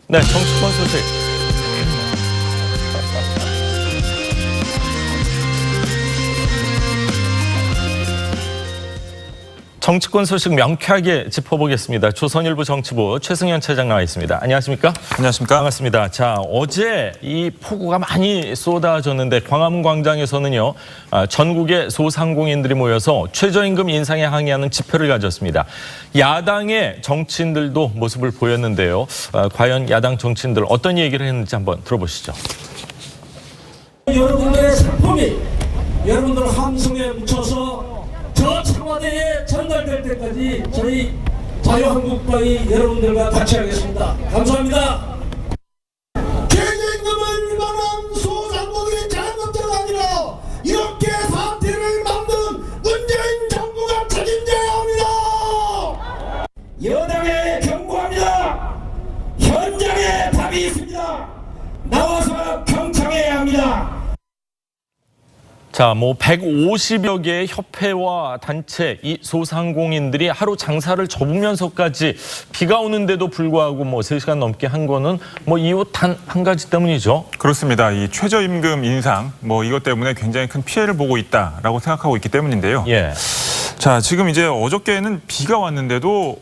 네, 정치권 소식. 정치권 소식 명쾌하게 짚어보겠습니다. 조선일보 정치부 최승현 차장 나와 있습니다. 안녕하십니까? 안녕하십니까? 반갑습니다. 자, 어제 이 폭우가 많이 쏟아졌는데 광화문 광장에서는요, 전국의 소상공인들이 모여서 최저임금 인상에 항의하는 집회를 가졌습니다. 야당의 정치인들도 모습을 보였는데요. 과연 야당 정치인들 어떤 얘기를 했는지 한번 들어보시죠. 여러분들의 상품이 여러분들 함성에 묻혀서 저 청와대에 전달될 때까지 저희 자유한국당이 여러분들과 같이 하겠습니다. 감사합니다. 최저임금을 위반한 소상공인 자영업자가 아니라 이렇게 사태를 만든 문재인 정부가 책임져야 합니다. 여당에 경고합니다. 현장에 답이 있습니다. 나와서 경청해야 합니다. 자, 150여 개의 협회와 단체, 이 소상공인들이 하루 장사를 접으면서까지 비가 오는데도 불구하고 3시간 넘게 한 거는 이유 단 한 가지 때문이죠. 그렇습니다. 이 최저임금 인상, 이것 때문에 굉장히 큰 피해를 보고 있다라고 생각하고 있기 때문인데요. 예. 자, 지금 이제 어저께는 비가 왔는데도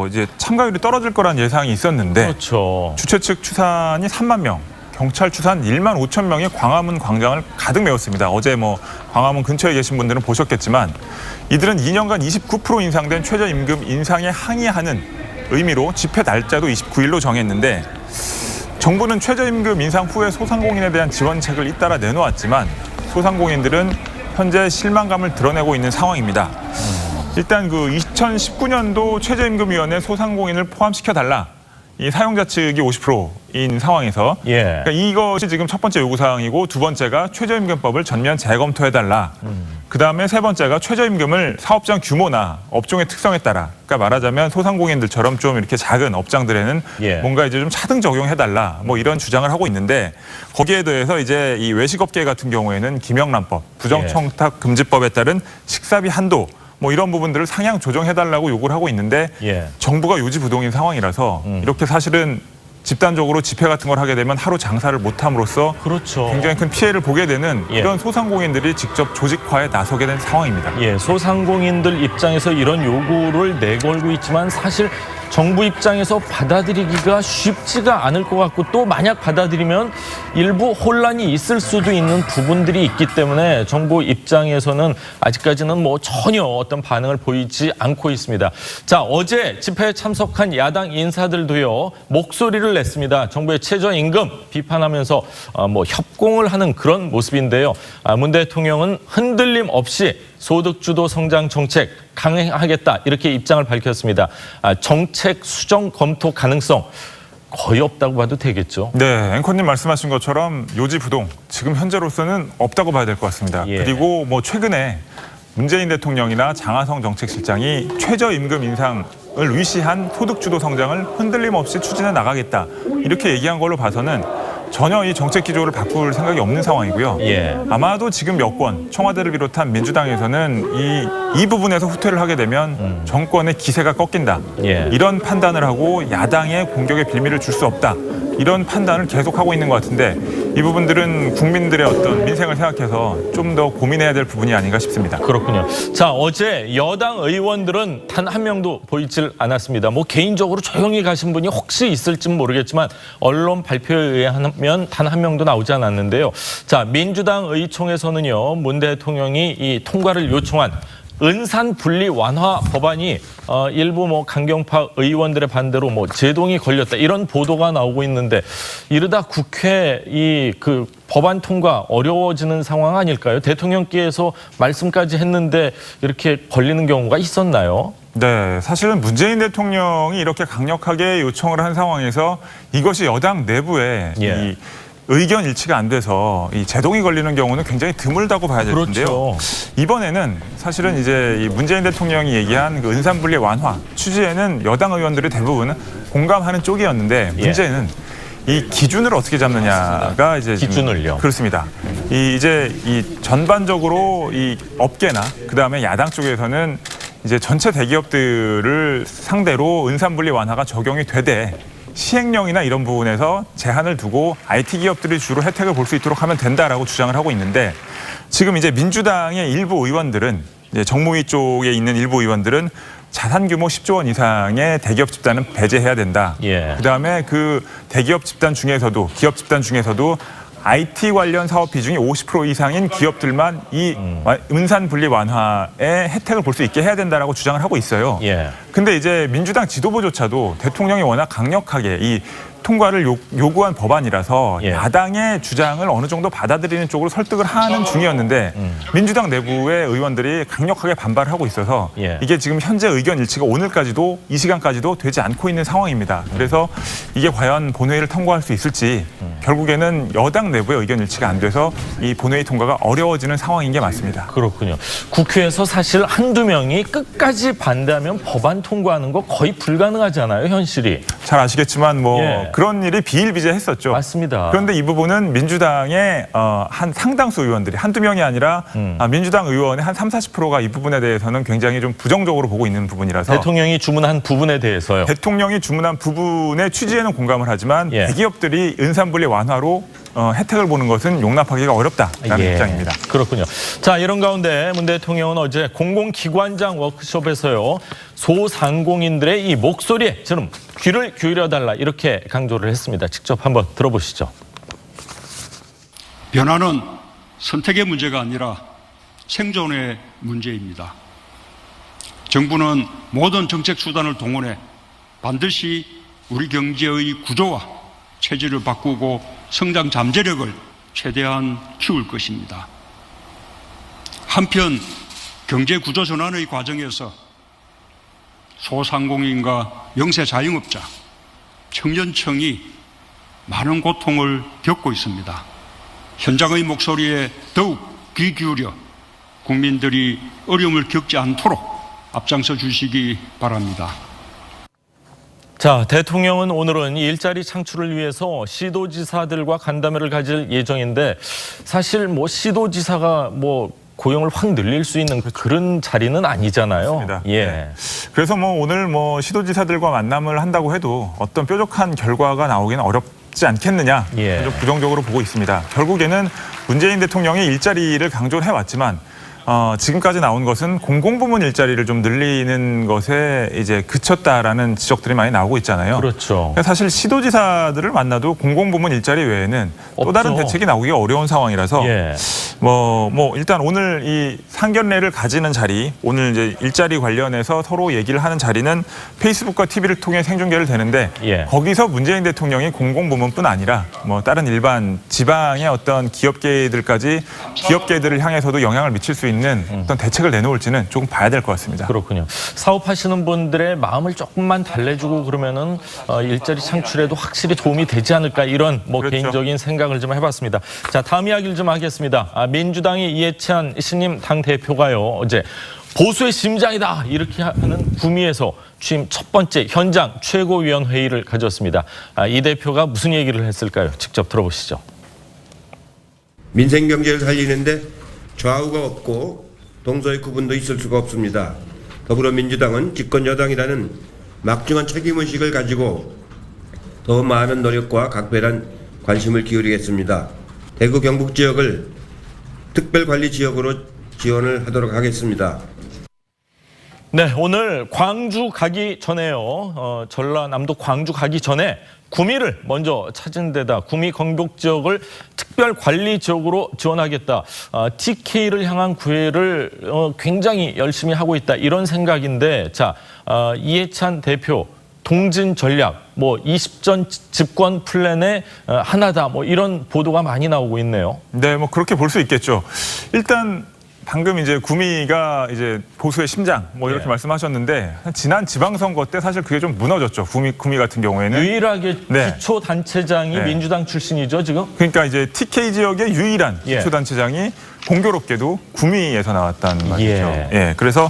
이제 참가율이 떨어질 거란 예상이 있었는데 그렇죠. 주최 측 추산이 3만 명. 경찰 추산 1만 5천 명이 광화문 광장을 가득 메웠습니다. 어제 광화문 근처에 계신 분들은 보셨겠지만 이들은 2년간 29% 인상된 최저임금 인상에 항의하는 의미로 집회 날짜도 29일로 정했는데 정부는 최저임금 인상 후에 소상공인에 대한 지원책을 잇따라 내놓았지만 소상공인들은 현재 실망감을 드러내고 있는 상황입니다. 일단 2019년도 최저임금위원회 소상공인을 포함시켜달라. 이 사용자 측이 50%인 상황에서 그러니까 이것이 지금 첫 번째 요구사항이고 두 번째가 최저임금법을 전면 재검토해달라. 그다음에 세 번째가 최저임금을 사업장 규모나 업종의 특성에 따라 그러니까 말하자면 소상공인들처럼 좀 이렇게 작은 업장들에는 뭔가 이제 좀 차등 적용해달라 이런 주장을 하고 있는데 거기에 대해서 이제 이 외식업계 같은 경우에는 김영란법, 부정청탁 금지법에 따른 식사비 한도 이런 부분들을 상향 조정해달라고 요구를 하고 있는데 정부가 요지부동인 상황이라서 이렇게 사실은 집단적으로 집회 같은 걸 하게 되면 하루 장사를 못함으로써 그렇죠. 굉장히 큰 피해를 보게 되는 이런 소상공인들이 직접 조직화에 나서게 된 상황입니다. 소상공인들 입장에서 이런 요구를 내걸고 있지만 사실 정부 입장에서 받아들이기가 쉽지가 않을 것 같고 또 만약 받아들이면 일부 혼란이 있을 수도 있는 부분들이 있기 때문에 정부 입장에서는 아직까지는 전혀 어떤 반응을 보이지 않고 있습니다. 자, 어제 집회에 참석한 야당 인사들도요 목소리를 냈습니다. 정부의 최저임금 비판하면서 협공을 하는 그런 모습인데요. 문 대통령은 흔들림 없이 소득주도 성장 정책 강행하겠다 이렇게 입장을 밝혔습니다. 정책 수정 검토 가능성 거의 없다고 봐도 되겠죠. 네, 앵커님 말씀하신 것처럼 요지부동 지금 현재로서는 없다고 봐야 될 것 같습니다. 그리고 최근에 문재인 대통령이나 장하성 정책실장이 최저임금 인상을 위시한 소득주도 성장을 흔들림 없이 추진해 나가겠다 이렇게 얘기한 걸로 봐서는 전혀 이 정책 기조를 바꿀 생각이 없는 상황이고요. 아마도 지금 여권, 청와대를 비롯한 민주당에서는 이 부분에서 후퇴를 하게 되면 정권의 기세가 꺾인다. 이런 판단을 하고 야당의 공격에 빌미를 줄 수 없다. 이런 판단을 계속하고 있는 것 같은데 이 부분들은 국민들의 어떤 민생을 생각해서 좀 더 고민해야 될 부분이 아닌가 싶습니다. 그렇군요. 자, 어제 여당 의원들은 단 한 명도 보이질 않았습니다. 개인적으로 조용히 가신 분이 혹시 있을지는 모르겠지만 언론 발표에 의하면 단 한 명도 나오지 않았는데요. 자, 민주당 의총에서는요, 문 대통령이 이 통과를 요청한 은산 분리 완화 법안이 일부 강경파 의원들의 반대로 제동이 걸렸다 이런 보도가 나오고 있는데 이러다 국회 그 법안 통과 어려워지는 상황 아닐까요? 대통령께서 말씀까지 했는데 이렇게 걸리는 경우가 있었나요? 네, 사실은 문재인 대통령이 이렇게 강력하게 요청을 한 상황에서 이것이 여당 내부에 이 의견 일치가 안 돼서 이 제동이 걸리는 경우는 굉장히 드물다고 봐야 될 텐데요. 이번에는 사실은 이제 이 문재인 대통령이 얘기한 그 은산분리 완화 취지에는 여당 의원들이 대부분 공감하는 쪽이었는데 문제는 이 기준을 어떻게 잡느냐가 이제 기준을요. 그렇습니다. 이제 전반적으로 이 업계나 그다음에 야당 쪽에서는 이제 전체 대기업들을 상대로 은산분리 완화가 적용이 되되 시행령이나 이런 부분에서 제한을 두고 IT 기업들이 주로 혜택을 볼 수 있도록 하면 된다라고 주장을 하고 있는데 지금 이제 민주당의 일부 의원들은 이제 정무위 쪽에 있는 일부 의원들은 자산 규모 10조 원 이상의 대기업 집단은 배제해야 된다. 예. 그다음에 그 대기업 집단 중에서도 기업 집단 중에서도 IT 관련 사업 비중이 50% 이상인 기업들만 이 은산 분리 완화의 혜택을 볼 수 있게 해야 된다라고 주장을 하고 있어요. 예. 근데 이제 민주당 지도부조차도 대통령이 워낙 강력하게 이 통과를 요구한 법안이라서 예. 야당의 주장을 어느 정도 받아들이는 쪽으로 설득을 하는 중이었는데 민주당 내부의 의원들이 강력하게 반발하고 있어서 예. 이게 지금 현재 의견 일치가 오늘까지도 이 시간까지도 되지 않고 있는 상황입니다. 그래서 이게 과연 본회의를 통과할 수 있을지 결국에는 여당 내부의 의견 일치가 안 돼서 이 본회의 통과가 어려워지는 상황인 게 맞습니다. 그렇군요. 국회에서 사실 한두 명이 끝까지 반대하면 법안 통과하는 거 거의 불가능하잖아요, 현실이. 잘 아시겠지만 뭐 예. 그런 일이 비일비재했었죠. 맞습니다. 그런데 이 부분은 민주당의 한 상당수 의원들이 한두 명이 아니라 민주당 의원의 한 30-40%가 이 부분에 대해서는 굉장히 좀 부정적으로 보고 있는 부분이라서 대통령이 주문한 부분에 대해서요. 대통령이 주문한 부분의 취지에는 공감을 하지만 예. 대기업들이 은산분리 완화로 혜택을 보는 것은 용납하기가 어렵다라는 입장입니다. 그렇군요. 자, 이런 가운데 문 대통령은 어제 공공기관장 워크숍에서요. 소상공인들의 이 목소리에 좀 귀를 기울여달라 이렇게 강조를 했습니다. 직접 한번 들어보시죠. 변화는 선택의 문제가 아니라 생존의 문제입니다. 정부는 모든 정책 수단을 동원해 반드시 우리 경제의 구조와 체질을 바꾸고 성장 잠재력을 최대한 키울 것입니다. 한편 경제 구조 전환의 과정에서 소상공인과 영세 자영업자, 청년층이 많은 고통을 겪고 있습니다. 현장의 목소리에 더욱 귀 기울여 국민들이 어려움을 겪지 않도록 앞장서 주시기 바랍니다. 자, 대통령은 오늘은 일자리 창출을 위해서 시도지사들과 간담회를 가질 예정인데 사실 뭐 시도지사가 뭐 고용을 확 늘릴 수 있는 그런 자리는 아니잖아요. 맞습니다. 예. 네. 그래서 뭐 오늘 뭐 시도지사들과 만남을 한다고 해도 어떤 뾰족한 결과가 나오기는 어렵지 않겠느냐. 예. 좀 부정적으로 보고 있습니다. 결국에는 문재인 대통령이 일자리를 강조를 해왔지만 지금까지 나온 것은 공공부문 일자리를 좀 늘리는 것에 이제 그쳤다라는 지적들이 많이 나오고 있잖아요. 그렇죠. 사실 시도지사들을 만나도 공공부문 일자리 외에는 또 없죠. 다른 대책이 나오기가 어려운 상황이라서 예. 뭐 일단 오늘 이 상견례를 가지는 자리, 오늘 이제 일자리 관련해서 서로 얘기를 하는 자리는 페이스북과 TV를 통해 생중계를 되는데 예. 거기서 문재인 대통령이 공공부문뿐 아니라 뭐 다른 일반 지방의 어떤 기업계들까지 기업계들을 향해서도 영향을 미칠 수 있는 어떤 대책을 내놓을지는 조금 봐야 될 것 같습니다. 그렇군요. 사업하시는 분들의 마음을 조금만 달래주고 그러면은 일자리 창출에도 확실히 도움이 되지 않을까 이런 뭐 그렇죠. 개인적인 생각을 좀 해봤습니다. 자, 다음 이야기를 좀 하겠습니다. 민주당의 이해찬 신임 당대표가요. 어제 보수의 심장이다 이렇게 하는 구미에서 취임 첫 번째 현장 최고위원회의를 가졌습니다. 이 대표가 무슨 얘기를 했을까요? 직접 들어보시죠. 민생 경제를 살리는데 좌우가 없고 동서의 구분도 있을 수가 없습니다. 더불어민주당은 집권 여당이라는 막중한 책임의식을 가지고 더 많은 노력과 각별한 관심을 기울이겠습니다. 대구 경북 지역을 특별관리지역으로 지원을 하도록 하겠습니다. 네, 오늘 광주 가기 전에요. 전라남도 광주 가기 전에 구미를 먼저 찾은 데다 구미 경북 지역을 특별관리 지역으로 지원하겠다. TK를 향한 구애를 굉장히 열심히 하고 있다. 이런 생각인데, 자, 이해찬 대표 동진 전략, 뭐 20전 집권 플랜의 하나다. 뭐 이런 보도가 많이 나오고 있네요. 네, 뭐 그렇게 볼 수 있겠죠. 일단 방금 이제 구미가 이제 보수의 심장 뭐 이렇게 예. 말씀하셨는데 지난 지방선거 때 사실 그게 좀 무너졌죠. 구미 같은 경우에는. 유일하게 네. 기초단체장이 네. 민주당 출신이죠, 지금? 그러니까 이제 TK 지역의 유일한 예. 기초단체장이 공교롭게도 구미에서 나왔단 말이죠. 예. 그래서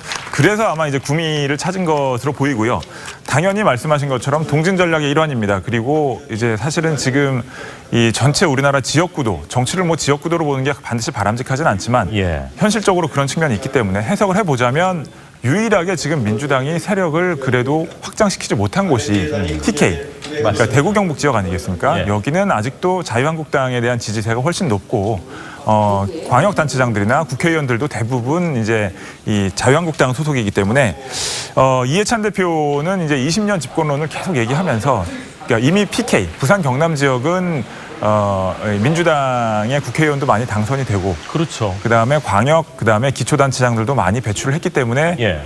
아마 이제 구미를 찾은 것으로 보이고요. 당연히 말씀하신 것처럼 동진 전략의 일환입니다. 그리고 이제 사실은 지금 이 전체 우리나라 지역구도, 정치를 뭐 지역구도로 보는 게 반드시 바람직하진 않지만 예. 현실적으로 그런 측면이 있기 때문에 해석을 해보자면 유일하게 지금 민주당이 세력을 그래도 확장시키지 못한 곳이 TK. 그러니까 대구 경북 지역 아니겠습니까? 예. 여기는 아직도 자유한국당에 대한 지지세가 훨씬 높고 광역단체장들이나 국회의원들도 대부분 이제 이 자유한국당 소속이기 때문에 이해찬 대표는 이제 20년 집권론을 계속 얘기하면서 그러니까 이미 PK 부산 경남 지역은 민주당의 국회의원도 많이 당선이 되고 그렇죠. 그다음에 광역 그다음에 기초단체장들도 많이 배출을 했기 때문에 예.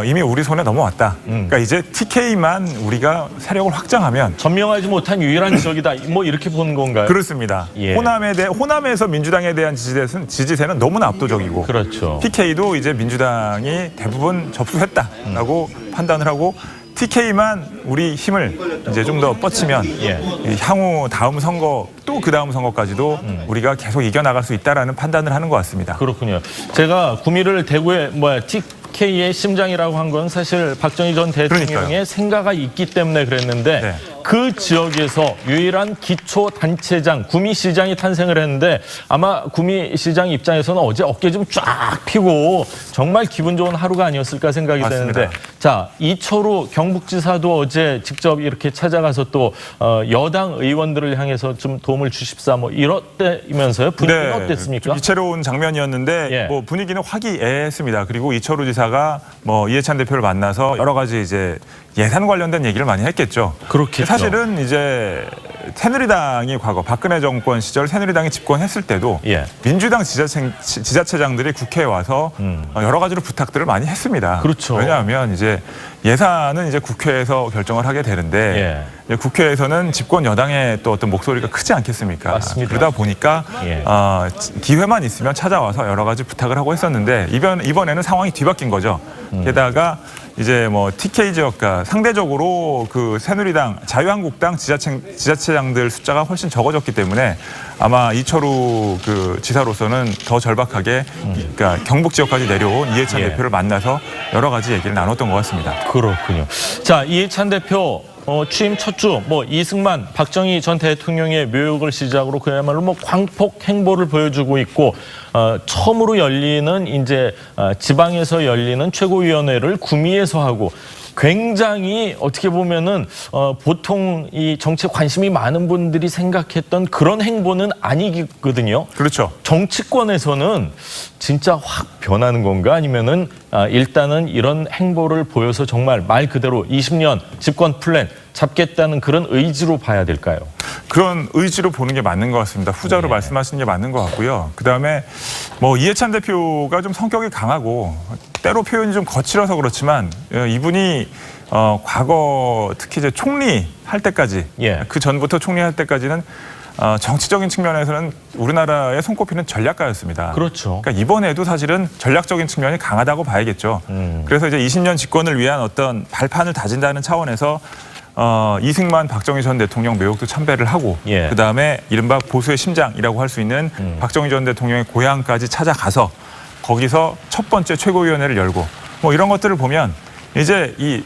이미 우리 손에 넘어왔다. 그러니까 이제 TK만 우리가 세력을 확장하면 점령하지 못한 유일한 지역이다. 뭐 이렇게 보는 건가요? 그렇습니다. 예. 호남에서 민주당에 대한 지지세는 너무나 압도적이고 그렇죠. PK도 이제 민주당이 대부분 접수했다라고 판단을 하고 TK만 우리 힘을 이제 좀 더 뻗치면 예. 향후 다음 선거 또 그 다음 선거까지도 우리가 계속 이겨나갈 수 있다라는 판단을 하는 것 같습니다. 그렇군요. 제가 구미를 대구의 TK의 심장이라고 한 건 사실 박정희 전 대통령의 그러니까요. 생가가 있기 때문에 그랬는데 네. 그 지역에서 유일한 기초단체장 구미시장이 탄생을 했는데 아마 구미시장 입장에서는 어제 어깨 좀 쫙 펴고 정말 기분 좋은 하루가 아니었을까 생각이 맞습니다. 되는데 자 이철우 경북지사도 어제 직접 이렇게 찾아가서 또 여당 의원들을 향해서 좀 도움을 주십사 뭐 이렇다면서요. 분위기는 어땠습니까? 좀 이채로운 장면이었는데 예. 뭐 분위기는 화기애애했습니다. 그리고 이철우 지사가 뭐 이해찬 대표를 만나서 여러 가지 이제 예산 관련된 얘기를 많이 했겠죠. 그렇겠죠. 사실은 이제 새누리당이 과거 박근혜 정권 시절 새누리당이 집권했을 때도 예. 민주당 지자체장들이 국회에 와서 여러 가지로 부탁들을 많이 했습니다. 그렇죠. 왜냐하면 이제 예산은 이제 국회에서 결정을 하게 되는데 예. 이제 국회에서는 집권 여당의 또 어떤 목소리가 크지 않겠습니까? 맞습니다. 그러다 보니까 예. 기회만 있으면 찾아와서 여러 가지 부탁을 하고 했었는데 이번에는 상황이 뒤바뀐 거죠. 게다가 이제 뭐 TK 지역과 상대적으로 그 새누리당, 자유한국당 지자체장들 숫자가 훨씬 적어졌기 때문에 아마 이철우 그 지사로서는 더 절박하게 그러니까 경북 지역까지 내려온 이해찬 예. 대표를 만나서 여러 가지 얘기를 나눴던 것 같습니다. 그렇군요. 자, 이해찬 대표 취임 첫 주 이승만 박정희 전 대통령의 묘역을 시작으로 그야말로 광폭 행보를 보여주고 있고 처음으로 열리는 이제 지방에서 열리는 최고위원회를 구미에서 하고 굉장히 어떻게 보면은 보통 이 정치에 관심이 많은 분들이 생각했던 그런 행보는 아니거든요. 그렇죠. 정치권에서는 진짜 확 변하는 건가 아니면은 일단은 이런 행보를 보여서 정말 말 그대로 20년 집권 플랜 잡겠다는 그런 의지로 봐야 될까요? 그런 의지로 보는 게 맞는 것 같습니다. 후자로 말씀하시는 게 맞는 것 같고요. 그다음에 뭐 이해찬 대표가 좀 성격이 강하고 때로 표현이 좀 거칠어서 그렇지만 이분이 과거 특히 이제 총리 할 때까지 그 전부터 총리 할 때까지는 정치적인 측면에서는 우리나라의 손꼽히는 전략가였습니다. 그렇죠. 그러니까 이번에도 사실은 전략적인 측면이 강하다고 봐야겠죠. 그래서 이제 20년 집권을 위한 어떤 발판을 다진다는 차원에서 이승만 박정희 전 대통령 묘역도 참배를 하고 그다음에 이른바 보수의 심장이라고 할 수 있는 박정희 전 대통령의 고향까지 찾아가서 거기서 첫 번째 최고위원회를 열고 뭐 이런 것들을 보면 이제 이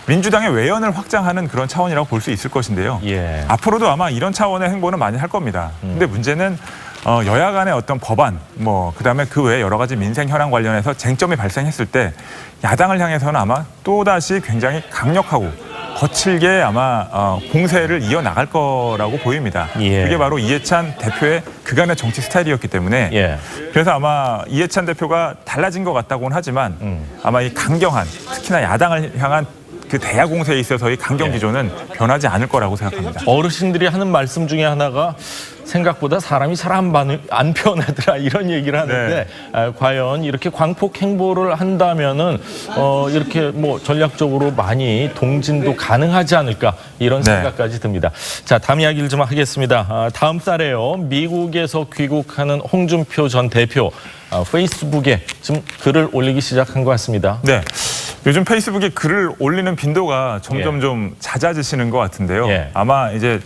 민주당의 외연을 확장하는 그런 차원이라고 볼 수 있을 것인데요. 앞으로도 아마 이런 차원의 행보는 많이 할 겁니다. 근데 문제는 여야 간의 어떤 법안, 그다음에 그 외에 여러 가지 민생 현안 관련해서 쟁점이 발생했을 때 야당을 향해서는 아마 또다시 굉장히 강력하고 거칠게 아마 공세를 이어나갈 거라고 보입니다. 그게 바로 이해찬 대표의 그간의 정치 스타일이었기 때문에 그래서 아마 이해찬 대표가 달라진 것 같다고는 하지만 아마 이 강경한 특히나 야당을 향한 그 대야 공세에 있어서의 강경 기조는 변하지 않을 거라고 생각합니다. 어르신들이 하는 말씀 중에 하나가 생각보다 사람이 잘 안 변하더라 이런 얘기를 하는데 과연 이렇게 광폭 행보를 한다면은 이렇게 전략적으로 많이 동진도 가능하지 않을까 이런 생각까지 듭니다. 자, 다음 이야기를 좀 하겠습니다. 다음 달에요. 미국에서 귀국하는 홍준표 전 대표 페이스북에 좀 글을 올리기 시작한 것 같습니다. 네. 요즘 페이스북에 글을 올리는 빈도가 점점 좀 잦아지시는 것 같은데요. 아마 이제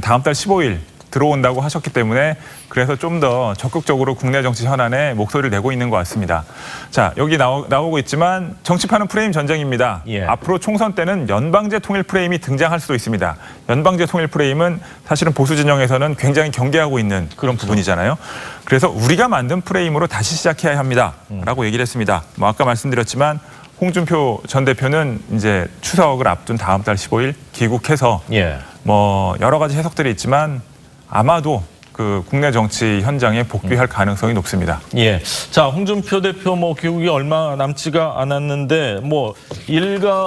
다음 달 15일 들어온다고 하셨기 때문에 그래서 좀 더 적극적으로 국내 정치 현안에 목소리를 내고 있는 것 같습니다. 자, 여기 나오고 있지만 정치판은 프레임 전쟁입니다. 앞으로 총선 때는 연방제 통일 프레임이 등장할 수도 있습니다. 연방제 통일 프레임은 사실은 보수 진영에서는 굉장히 경계하고 있는 그런 부분이잖아요. 그래서 우리가 만든 프레임으로 다시 시작해야 합니다. 라고 얘기를 했습니다. 아까 말씀드렸지만 홍준표 전 대표는 이제 추석을 앞둔 다음 달 15일 귀국해서 예. 뭐 여러 가지 해석들이 있지만 아마도 그 국내 정치 현장에 복귀할 가능성이 높습니다. 예. 자, 홍준표 대표 뭐 귀국이 얼마 남지가 않았는데 뭐 일각에서는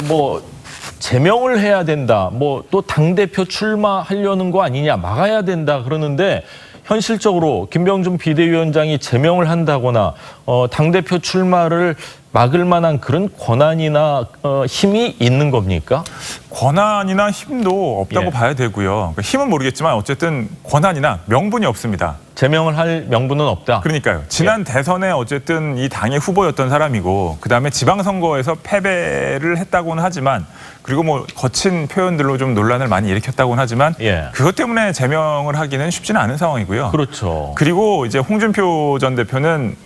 뭐 제명을 해야 된다. 뭐 또 당대표 출마하려는 거 아니냐. 막아야 된다. 그러는데 현실적으로 김병준 비대위원장이 제명을 한다거나 당대표 출마를 막을 만한 그런 권한이나 힘이 있는 겁니까? 권한이나 힘도 없다고 예. 봐야 되고요. 그러니까 힘은 모르겠지만 어쨌든 권한이나 명분이 없습니다. 제명을 할 명분은 없다. 그러니까요. 지난 대선에 어쨌든 이 당의 후보였던 사람이고 그다음에 지방선거에서 패배를 했다고는 하지만 그리고 뭐 거친 표현들로 좀 논란을 많이 일으켰다고는 하지만 예. 그것 때문에 제명을 하기는 쉽지는 않은 상황이고요. 그렇죠. 그리고 이제 홍준표 전 대표는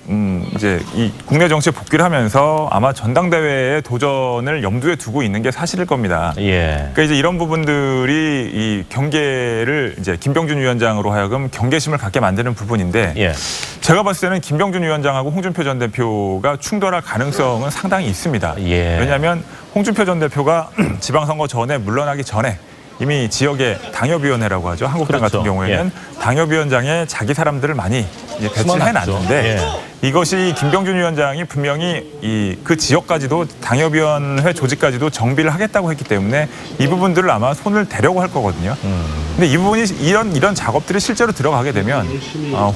이제 이 국내 정치에 복귀를 하면서 아마 전당대회에 도전을 염두에 두고 있는 게 사실일 겁니다. 예. 그러니까 이제 이런 부분들이 이 경계를 이제 김병준 위원장으로 하여금 경계심을 갖게 만드는 부분인데 예. 제가 봤을 때는 김병준 위원장하고 홍준표 전 대표가 충돌할 가능성은 상당히 있습니다. 예. 왜냐하면 홍준표 전 대표가 지방선거 전에 물러나기 전에 이미 지역의 당협위원회라고 하죠. 한국당 그렇죠. 같은 경우에는 당협위원장에 자기 사람들을 많이 이제 배치해놨는데 이것이 김병준 위원장이 분명히 그 지역까지도 당협위원회 조직까지도 정비를 하겠다고 했기 때문에 이 부분들을 아마 손을 대려고 할 거거든요. 근데 이 부분이 이런 작업들이 실제로 들어가게 되면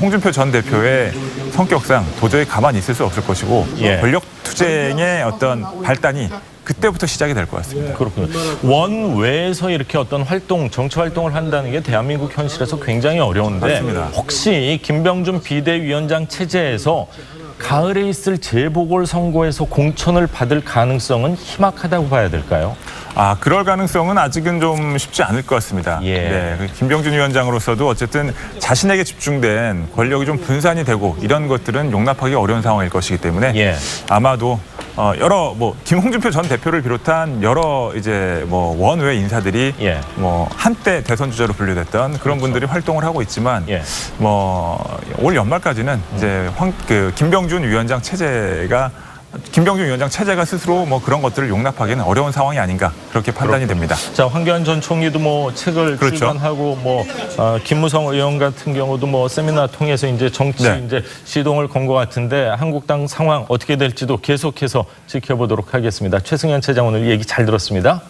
홍준표 전 대표의 성격상 도저히 가만히 있을 수 없을 것이고 예. 권력 투쟁의 어떤 발단이 그때부터 시작이 될 것 같습니다. 그렇군요. 원외에서 이렇게 어떤 정치 활동을 한다는 게 대한민국 현실에서 굉장히 어려운데 맞습니다. 혹시 김병준 비대위원장 체제에서 가을에 있을 재보궐선거에서 공천을 받을 가능성은 희박하다고 봐야 될까요? 그럴 가능성은 아직은 좀 쉽지 않을 것 같습니다. 예. 네, 김병준 위원장으로서도 어쨌든 자신에게 집중된 권력이 좀 분산이 되고 이런 것들은 용납하기 어려운 상황일 것이기 때문에 예. 아마도 여러 김홍준표 전 대표를 비롯한 여러 이제 원외 인사들이 예. 한때 대선 주자로 분류됐던 그런 분들이 활동을 하고 있지만 예. 올 연말까지는 이제 김병준 위원장 체제가 스스로 그런 것들을 용납하기는 어려운 상황이 아닌가 그렇게 판단이 됩니다. 자, 황교안 전 총리도 책을 그렇죠. 출간하고 김무성 의원 같은 경우도 세미나 통해서 이제 정치 네. 이제 시동을 건 것 같은데 한국당 상황 어떻게 될지도 계속해서 지켜보도록 하겠습니다. 최승현 차장 오늘 얘기 잘 들었습니다.